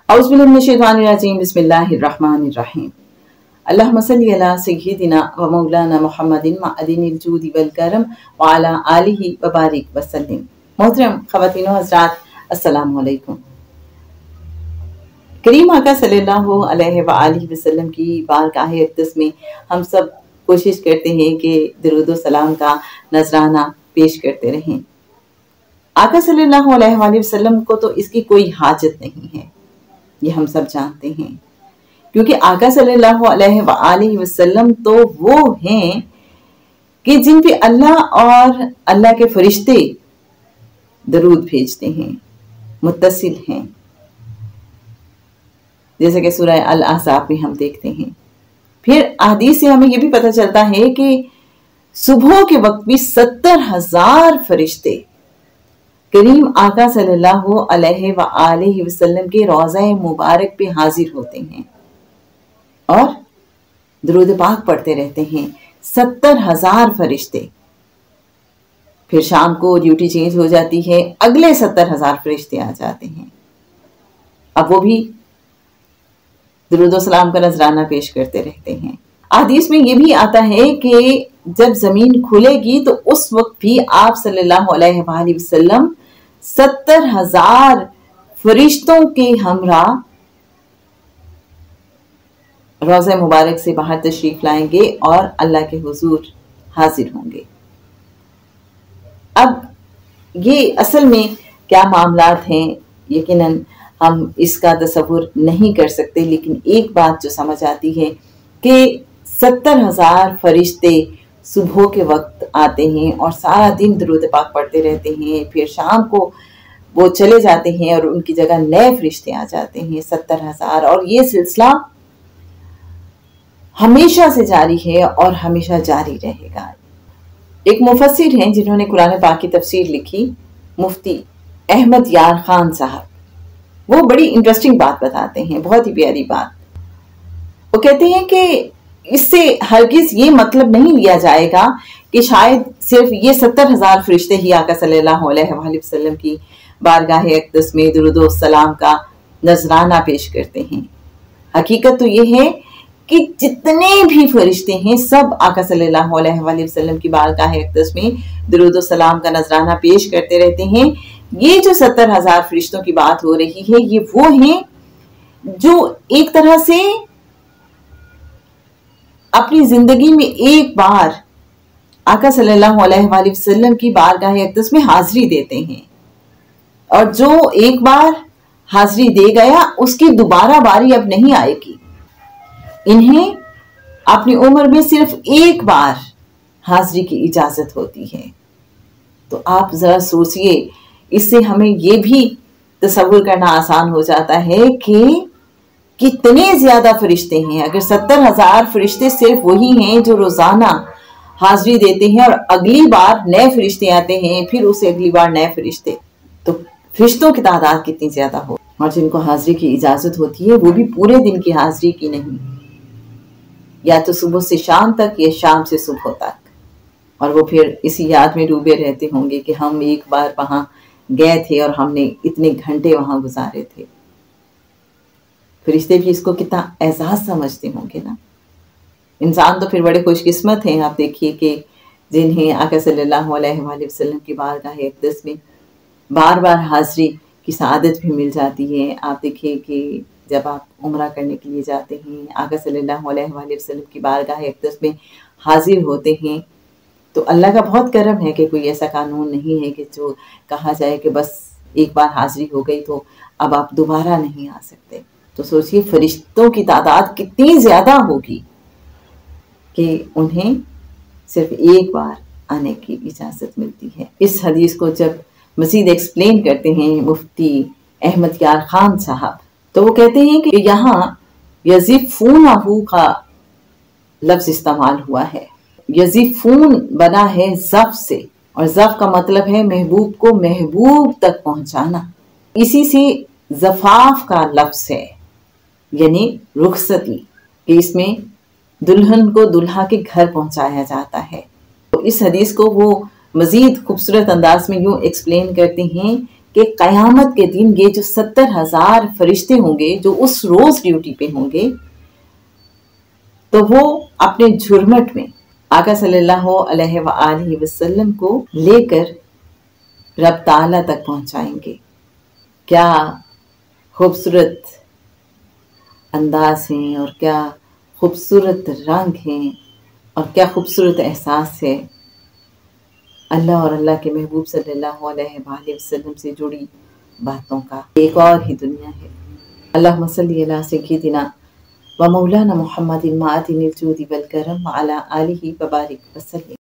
औज़ु बिल्लाहि मिनश शैतानिर रजीम बिस्मिल्लाहिर रहमानिर रहीम। अल्लाहुम्मा सल्लि अला सय्यिदिना व मौलाना मुहम्मदिन मअदिनिल जूदि वल करम व अला आलिहि व बारिक वसल्लिम। मोहतरम ख़वातीन व हज़रात, अस्सलामु अलैकुम। करीम आका सल्लल्लाहु अलैहि व आलिहि वसल्लम की बारगाह अक़दस में हम सब कोशिश करते हैं कि दुरूद व सलाम का नजराना पेश करते रहें। आका सल्लल्लाहु अलैहि वसल्लम को तो इसकी कोई हाजत नहीं है, ये हम सब जानते हैं, क्योंकि आका सल्लल्लाहु अलैहि वसल्लम तो वो हैं कि जिन पे अल्लाह और अल्लाह के फरिश्ते दरूद भेजते हैं, मुत्तसिल हैं, जैसे कि सूरह अल अहज़ाब में हम देखते हैं। फिर हदीस से हमें ये भी पता चलता है कि सुबह के वक्त भी 70,000 फरिश्ते करीम आका सल्लल्लाहु अलैहि वसल्लम के रोज़ा मुबारक पे हाजिर होते हैं और दुरूद पाक पढ़ते रहते हैं। 70,000 फरिश्ते। फिर शाम को ड्यूटी चेंज हो जाती है, अगले 70,000 फरिश्ते आ जाते हैं। अब वो भी दुरूद व सलाम का नजराना पेश करते रहते हैं। हदीस में ये भी आता है कि जब जमीन खुलेगी तो उस वक्त भी आप सल्लल्लाहु अलैहि वसल्लम 70,000 फरिश्तों के हमरा रोज़ा मुबारक से बाहर तशरीफ लाएंगे और अल्लाह के हुजूर हाजिर होंगे। अब ये असल में क्या मामलात हैं, यकीनन हम इसका तसव्वुर नहीं कर सकते, लेकिन एक बात जो समझ आती है कि 70,000 फरिश्ते सुबह के वक्त आते हैं और सारा दिन दुरूद पाक पढ़ते रहते हैं। फिर शाम को वो चले जाते हैं और उनकी जगह नए फरिश्ते आ जाते हैं, 70,000। और ये सिलसिला हमेशा से जारी है और हमेशा जारी रहेगा। एक मुफस्सिर हैं जिन्होंने कुरान पाक की तफसीर लिखी, मुफ्ती अहमद यार खान साहब। वो बड़ी इंटरेस्टिंग बात बताते हैं, बहुत ही प्यारी बात। वो कहते हैं कि इससे हरगिज ये मतलब नहीं लिया जाएगा कि शायद सिर्फ ये 70,000 फरिश्ते ही आका सल्लल्लाहु अलैहि वसल्लम की बारगाह अक़दस में दुरूद व सलाम का नजराना पेश करते हैं। हकीकत तो ये है कि जितने भी फरिश्ते हैं सब आका सल्लल्लाहु अलैहि वसल्लम की बारगाह अक़दस में दुरूद व सलाम का नजराना पेश करते रहते हैं। ये जो 70,000 फरिश्तों की बात हो रही है, ये वो हैं जो एक तरह से अपनी जिंदगी में एक बार आका सल्लल्लाहु अलैहि वसल्लम की बारगाह अक़दस में हाजिरी देते हैं, और जो एक बार हाजिरी दे गया उसकी दोबारा बारी अब नहीं आएगी। इन्हें अपनी उम्र में सिर्फ एक बार हाजिरी की इजाजत होती है। तो आप जरा सोचिए, इससे हमें ये भी तसव्वुर करना आसान हो जाता है कि कितने ज्यादा फरिश्ते हैं। अगर 70,000 फरिश्ते सिर्फ वही हैं जो रोजाना हाजिरी देते हैं और अगली बार नए फरिश्ते आते हैं, फिर उससे अगली बार नए फरिश्ते, तो फरिश्तों की तादाद कितनी ज्यादा हो। और जिनको हाजिरी की इजाजत होती है वो भी पूरे दिन की हाजिरी की नहीं, या तो सुबह से शाम तक या शाम से सुबह तक। और वो फिर इसी याद में डूबे रहते होंगे कि हम एक बार वहां गए थे और हमने इतने घंटे वहां गुजारे थे। फरिश्ते भी इसको कितना एहसास समझते होंगे ना। इंसान तो फिर बड़े खुशकिस्मत हैं। आप देखिए कि जिन्हें आका सल्लल्लाहु अलैहि वसल्लम की बारगाह अक़दस में बार बार हाजिरी की सआदत भी मिल जाती है। आप देखिए कि जब आप उम्रा करने के लिए जाते हैं, आका सल्लल्लाहु अलैहि वसल्लम की बारगाह अक़दस में हाजिर होते हैं, तो अल्लाह का बहुत करम है कि कोई ऐसा कानून नहीं है कि जो कहा जाए कि बस एक बार हाजिरी हो गई तो अब आप दोबारा नहीं आ सकते। तो सोचिए फरिश्तों की तादाद कितनी ज्यादा होगी कि उन्हें सिर्फ एक बार आने की इजाजत मिलती है। इस हदीस को जब मजीद एक्सप्लेन करते हैं मुफ्ती अहमद यार खान साहब, तो वो कहते हैं कि यहाँ यज़िफ़ूनहु का लफ्ज इस्तेमाल हुआ है। यज़िफ़ून बना है ज़फ़ से, और ज़फ़ का मतलब है महबूब को महबूब तक पहुंचाना। इसी से ज़फ़ाफ का लफ्ज है, यानी रुखसती, कि इसमें दुल्हन को दुल्हा के घर पहुंचाया जाता है। तो इस हदीस को वो मजीद खूबसूरत अंदाज में यूं एक्सप्लेन करते हैं کہ قیامت کے دن یہ جو 70,000 فرشتے ہوں گے جو اس روز ڈیوٹی پہ ہوں گے، تو وہ اپنے جھرمٹ میں آقا صلی اللہ علیہ وآلہ وسلم کو لے کر رب تعالیٰ تک پہنچائیں گے۔ کیا خوبصورت انداز ہیں اور کیا خوبصورت رنگ ہیں اور کیا خوبصورت احساس ہے۔ اللہ اور اللہ کے محبوب صلی اللہ علیہ وآلہ وسلم سے جڑی باتوں کا ایک اور ہی دنیا ہے۔ اللہم صلی علی سیدنا و مولانا محمد معدن الجود والکرم وعلی آلہ وبارک وسلم۔